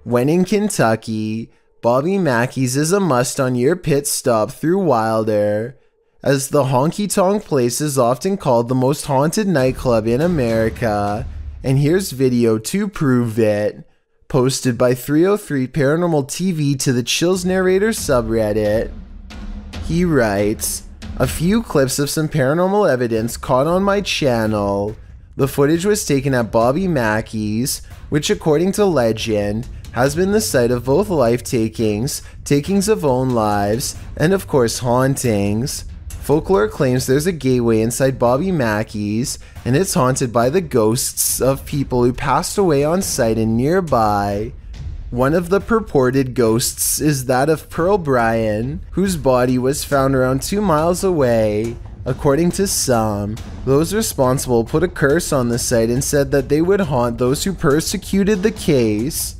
When in Kentucky, Bobby Mackeys is a must on your pit stop through Wilder, as the honky-tonk place is often called the most haunted nightclub in America, and here's video to prove it, posted by 303 Paranormal TV to the Chills Narrator subreddit. He writes, "A few clips of some paranormal evidence caught on my channel. The footage was taken at Bobby Mackeys, which according to legend, has been the site of both life-takings, takings of own lives, and of course hauntings. Folklore claims there's a gateway inside Bobby Mackeys, and it's haunted by the ghosts of people who passed away on site and nearby. One of the purported ghosts is that of Pearl Bryan, whose body was found around 2 miles away. According to some, those responsible put a curse on the site and said that they would haunt those who persecuted the case.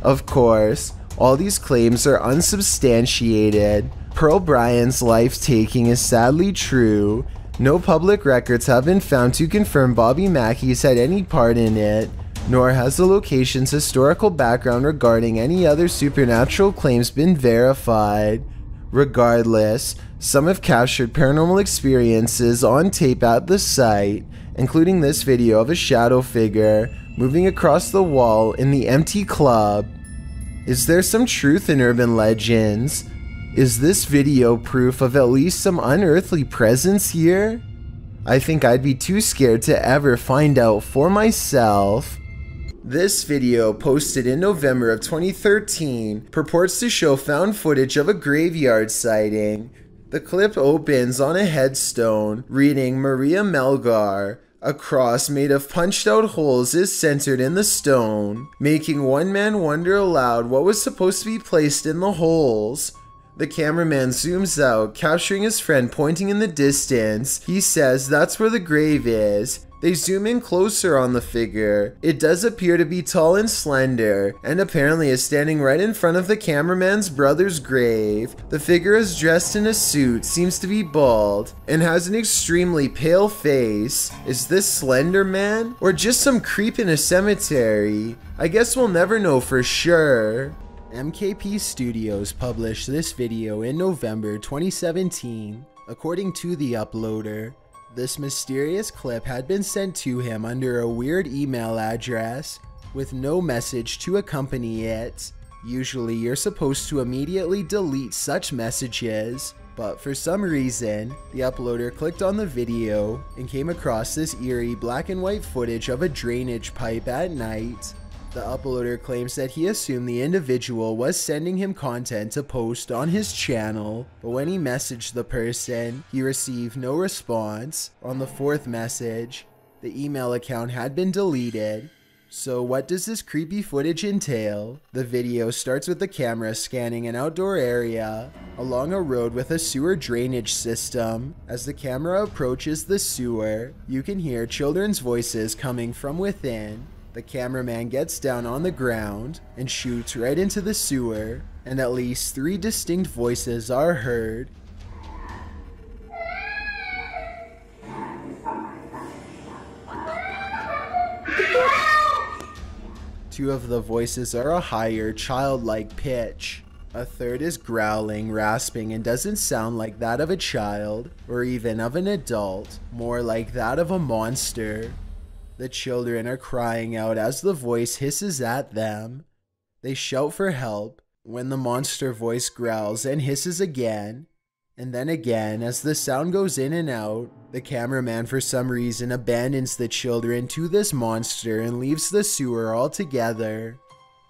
Of course, all these claims are unsubstantiated. Pearl Bryan's life-taking is sadly true. No public records have been found to confirm Bobby Mackeys had any part in it, nor has the location's historical background regarding any other supernatural claims been verified. Regardless, some have captured paranormal experiences on tape at the site, including this video of a shadow figure moving across the wall in the empty club. Is there some truth in urban legends? Is this video proof of at least some unearthly presence here? I think I'd be too scared to ever find out for myself." This video, posted in November of 2013, purports to show found footage of a graveyard sighting. The clip opens on a headstone reading Maria Melgar. A cross made of punched out holes is centered in the stone, making one man wonder aloud what was supposed to be placed in the holes. The cameraman zooms out, capturing his friend pointing in the distance. He says that's where the grave is. They zoom in closer on the figure. It does appear to be tall and slender, and apparently is standing right in front of the cameraman's brother's grave. The figure is dressed in a suit, seems to be bald, and has an extremely pale face. Is this Slender Man? Or just some creep in a cemetery? I guess we'll never know for sure. MKP Studios published this video in November 2017. According to the uploader, this mysterious clip had been sent to him under a weird email address with no message to accompany it. Usually you're supposed to immediately delete such messages, but for some reason, the uploader clicked on the video and came across this eerie black and white footage of a drainage pipe at night. The uploader claims that he assumed the individual was sending him content to post on his channel, but when he messaged the person, he received no response. On the fourth message, the email account had been deleted. So what does this creepy footage entail? The video starts with the camera scanning an outdoor area along a road with a sewer drainage system. As the camera approaches the sewer, you can hear children's voices coming from within. The cameraman gets down on the ground and shoots right into the sewer, and at least 3 distinct voices are heard. Two of the voices are a higher, childlike pitch. A third is growling, rasping, and doesn't sound like that of a child, or even of an adult, more like that of a monster. The children are crying out as the voice hisses at them. They shout for help when the monster voice growls and hisses again. And then again, as the sound goes in and out, the cameraman for some reason abandons the children to this monster and leaves the sewer altogether.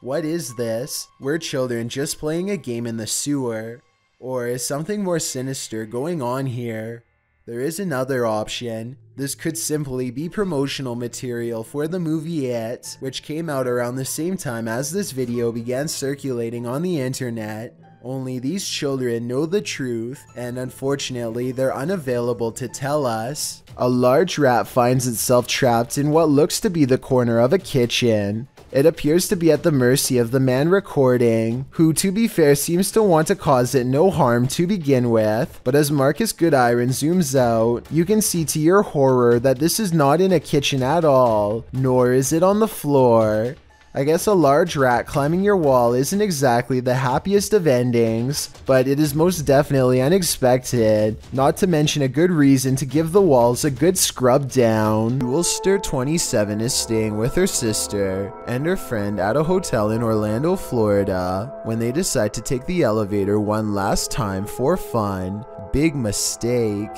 What is this? Were children just playing a game in the sewer? Or is something more sinister going on here? There is another option. This could simply be promotional material for the movie It, which came out around the same time as this video began circulating on the internet. Only these children know the truth, and unfortunately they're unavailable to tell us. A large rat finds itself trapped in what looks to be the corner of a kitchen. It appears to be at the mercy of the man recording, who to be fair seems to want to cause it no harm to begin with, but as Marcus Goodiron zooms out, you can see to your horror that this is not in a kitchen at all, nor is it on the floor. I guess a large rat climbing your wall isn't exactly the happiest of endings, but it is most definitely unexpected, not to mention a good reason to give the walls a good scrub down. Jewelster 27 is staying with her sister and her friend at a hotel in Orlando, Florida, when they decide to take the elevator one last time for fun. Big mistake.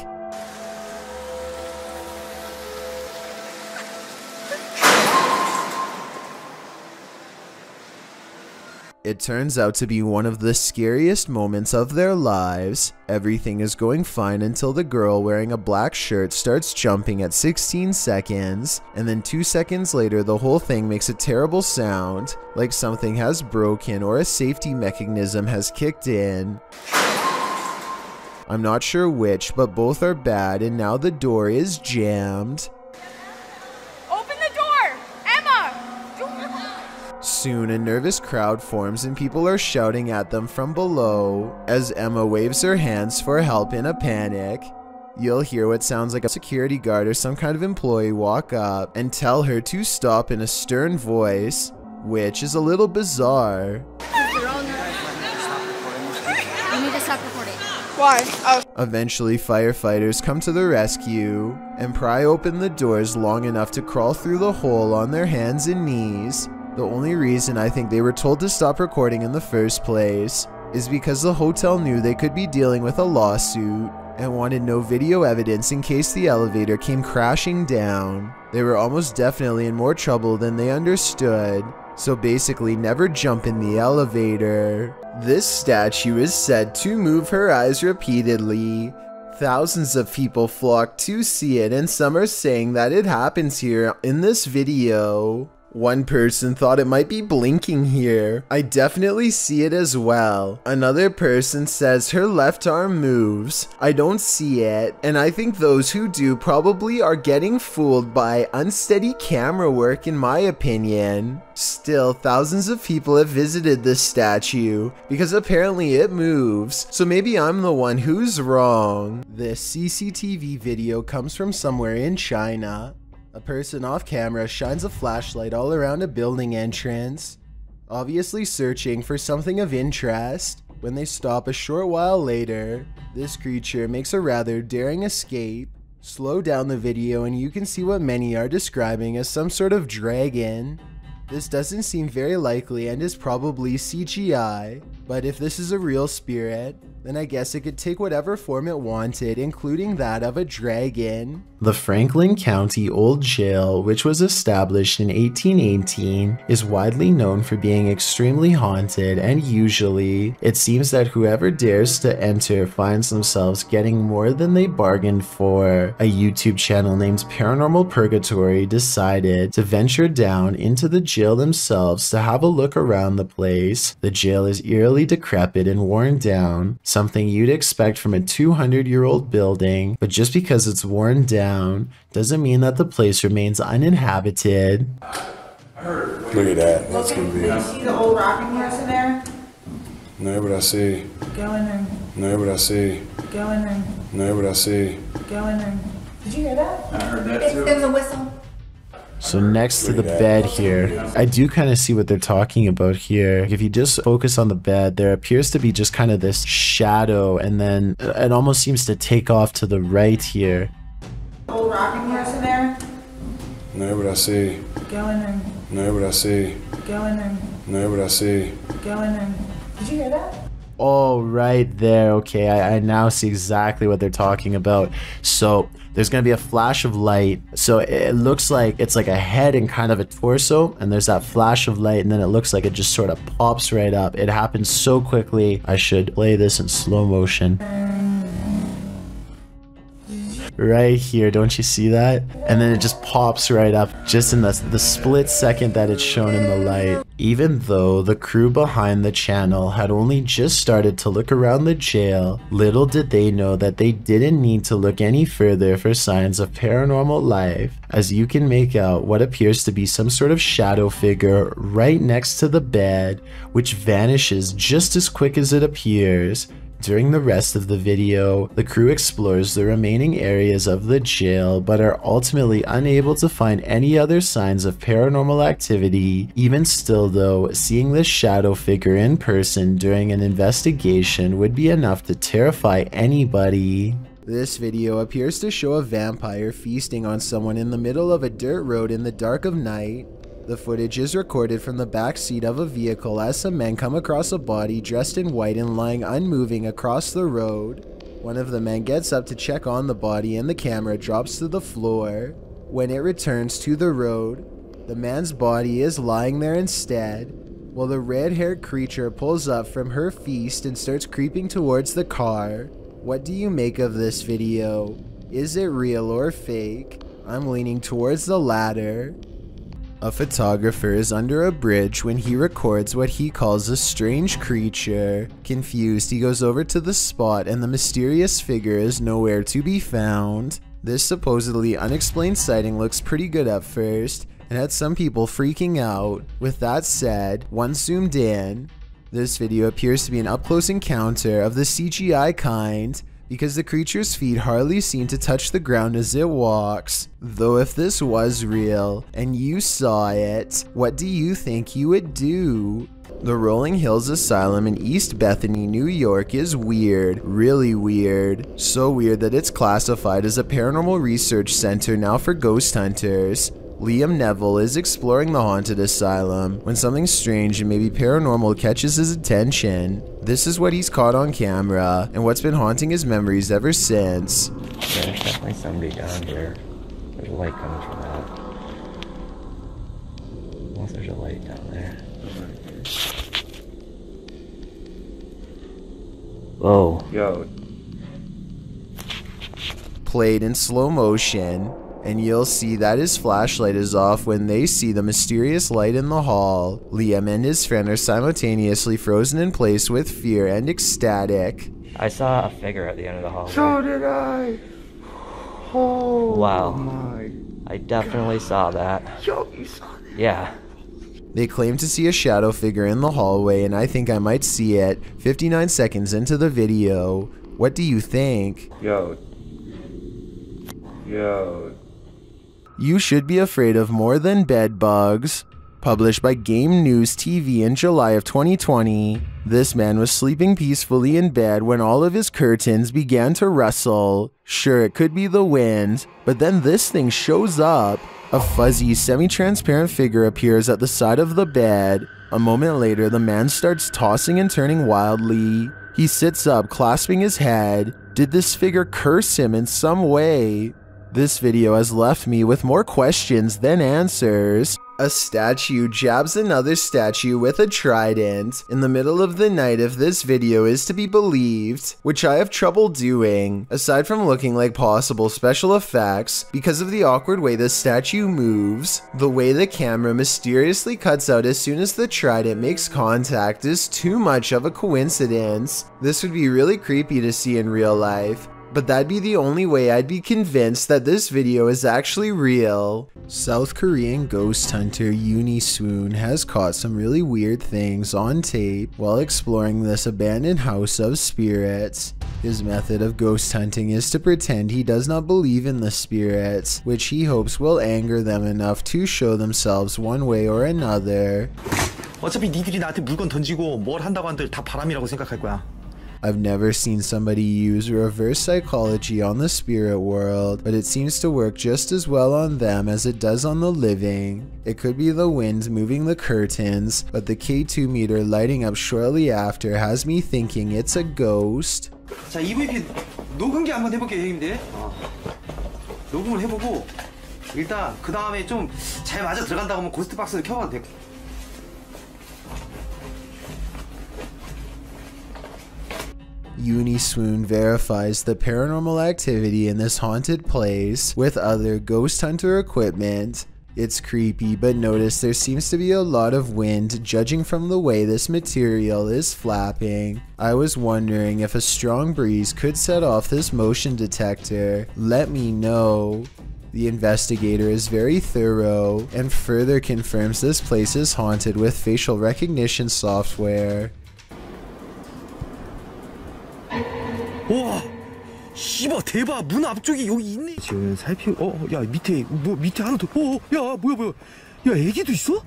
It turns out to be one of the scariest moments of their lives. Everything is going fine until the girl wearing a black shirt starts jumping at 16 seconds, and then 2 seconds later the whole thing makes a terrible sound, like something has broken or a safety mechanism has kicked in. I'm not sure which, but both are bad, and now the door is jammed. Soon, a nervous crowd forms and people are shouting at them from below as Emma waves her hands for help in a panic. You'll hear what sounds like a security guard or some kind of employee walk up and tell her to stop in a stern voice, which is a little bizarre. You need to stop recording. Why? Oh. Eventually, firefighters come to the rescue and pry open the doors long enough to crawl through the hole on their hands and knees. The only reason I think they were told to stop recording in the first place is because the hotel knew they could be dealing with a lawsuit and wanted no video evidence in case the elevator came crashing down. They were almost definitely in more trouble than they understood, so basically never jump in the elevator. This statue is said to move her eyes repeatedly. Thousands of people flock to see it, and some are saying that it happens here in this video. One person thought it might be blinking here. I definitely see it as well. Another person says her left arm moves. I don't see it, and I think those who do probably are getting fooled by unsteady camera work in my opinion. Still, thousands of people have visited this statue because apparently it moves, so maybe I'm the one who's wrong. This CCTV video comes from somewhere in China. A person off camera shines a flashlight all around a building entrance, obviously searching for something of interest. When they stop a short while later, this creature makes a rather daring escape. Slow down the video and you can see what many are describing as some sort of dragon. This doesn't seem very likely and is probably CGI, but if this is a real spirit, then I guess it could take whatever form it wanted, including that of a dragon. The Franklin County Old Jail, which was established in 1818, is widely known for being extremely haunted, and usually, it seems that whoever dares to enter finds themselves getting more than they bargained for. A YouTube channel named Paranormal Purgatory decided to venture down into the jail themselves to have a look around the place. The jail is eerily decrepit and worn down, something you'd expect from a 200-year-old building, but just because it's worn down doesn't mean that the place remains uninhabited. Look at that. That's gonna be. Do you see the old rocking horse in there? No, but I see. Go in there. No, but I see. Go in there. No, but I see. Go in there. Did you hear that? I heard that too. It was a whistle. So next to the bed here, I do kind of see what they're talking about here. If you just focus on the bed, there appears to be just kind of this shadow, and then it almost seems to take off to the right here. Old rocking horse in there? No, but I see. Go in there. No, but I see. Go in there. No, but I see. Go in there. Did you hear that? Oh, right there. Okay, I now see exactly what they're talking about. So there's going to be a flash of light. So it looks like it's like a head and kind of a torso. And there's that flash of light. And then it looks like it just sort of pops right up. It happens so quickly. I should play this in slow motion. Right here, don't you see that? And then it just pops right up just in the split second that it's shown in the light. Even though the crew behind the channel had only just started to look around the jail, little did they know that they didn't need to look any further for signs of paranormal life, as you can make out what appears to be some sort of shadow figure right next to the bed, which vanishes just as quick as it appears. During the rest of the video, the crew explores the remaining areas of the jail but are ultimately unable to find any other signs of paranormal activity. Even still though, seeing this shadow figure in person during an investigation would be enough to terrify anybody. This video appears to show a vampire feasting on someone in the middle of a dirt road in the dark of night. The footage is recorded from the back seat of a vehicle as some men come across a body dressed in white and lying unmoving across the road. One of the men gets up to check on the body and the camera drops to the floor. When it returns to the road, the man's body is lying there instead, while the red-haired creature pulls up from her feast and starts creeping towards the car. What do you make of this video? Is it real or fake? I'm leaning towards the latter. A photographer is under a bridge when he records what he calls a strange creature. Confused, he goes over to the spot and the mysterious figure is nowhere to be found. This supposedly unexplained sighting looks pretty good at first and had some people freaking out. With that said, once zoomed in, this video appears to be an up-close encounter of the CGI kind, because the creature's feet hardly seem to touch the ground as it walks. Though if this was real, and you saw it, what do you think you would do? The Rolling Hills Asylum in East Bethany, New York is weird, really weird. So weird that it's classified as a paranormal research center now for ghost hunters. Liam Neville is exploring the haunted asylum when something strange and maybe paranormal catches his attention. This is what he's caught on camera and what's been haunting his memories ever since. Yeah, there's definitely somebody down here. There's a light coming from that. Unless there's a light down there. Whoa. Yo. Played in slow motion. And you'll see that his flashlight is off when they see the mysterious light in the hall. Liam and his friend are simultaneously frozen in place with fear and ecstatic. I saw a figure at the end of the hallway. So did I. Oh wow. My I definitely saw that. Yo, you saw that? Yeah. They claim to see a shadow figure in the hallway and I think I might see it 59 seconds into the video. What do you think? Yo. You Should Be Afraid of More Than Bed Bugs. Published by Game News TV in July of 2020. This man was sleeping peacefully in bed when all of his curtains began to rustle. Sure, it could be the wind, but then this thing shows up. A fuzzy, semi-transparent figure appears at the side of the bed. A moment later, the man starts tossing and turning wildly. He sits up, clasping his head. Did this figure curse him in some way? This video has left me with more questions than answers. A statue jabs another statue with a trident in the middle of the night if this video is to be believed, which I have trouble doing, aside from looking like possible special effects, because of the awkward way the statue moves. The way the camera mysteriously cuts out as soon as the trident makes contact is too much of a coincidence. This would be really creepy to see in real life. But that'd be the only way I'd be convinced that this video is actually real. South Korean ghost hunter Swoon has caught some really weird things on tape while exploring this abandoned house of spirits. His method of ghost hunting is to pretend he does not believe in the spirits, which he hopes will anger them enough to show themselves one way or another. 어차피 니들이 나한테 물건 던지고 뭘 한다고 한들 다 바람이라고 생각할 거야. I've never seen somebody use reverse psychology on the spirit world, but it seems to work just as well on them as it does on the living. It could be the wind moving the curtains, but the K2 meter lighting up shortly after has me thinking it's a ghost. 자, EVP 녹음기 한번 해볼게요, 형님들. 녹음을 해보고 일단 그 다음에 좀 잘 맞아 들어간다고 하면 고스트 박스를 켜봐도 되고. Swoon verifies the paranormal activity in this haunted place with other ghost hunter equipment. It's creepy, but notice there seems to be a lot of wind judging from the way this material is flapping. I was wondering if a strong breeze could set off this motion detector. Let me know. The investigator is very thorough and further confirms this place is haunted with facial recognition software. 와, 씨발 대박. 문 앞쪽에 여기 있네. 지금 야 밑에 뭐 밑에 하나 더. 야 뭐야. 야 애기도 있어?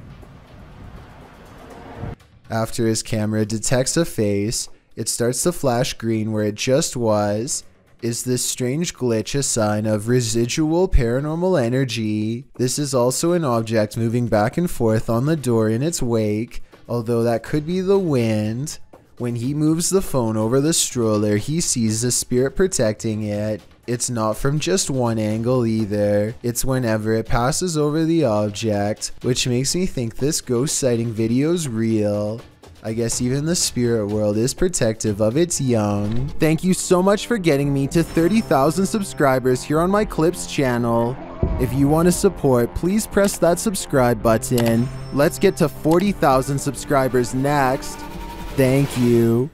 After his camera detects a face, it starts to flash green where it just was. Is this strange glitch a sign of residual paranormal energy? This is also an object moving back and forth on the door in its wake, although that could be the wind. When he moves the phone over the stroller, he sees the spirit protecting it. It's not from just one angle either. It's whenever it passes over the object, which makes me think this ghost sighting video's real. I guess even the spirit world is protective of its young. Thank you so much for getting me to 30,000 subscribers here on my Clips channel. If you want to support, please press that subscribe button. Let's get to 40,000 subscribers next. Thank you.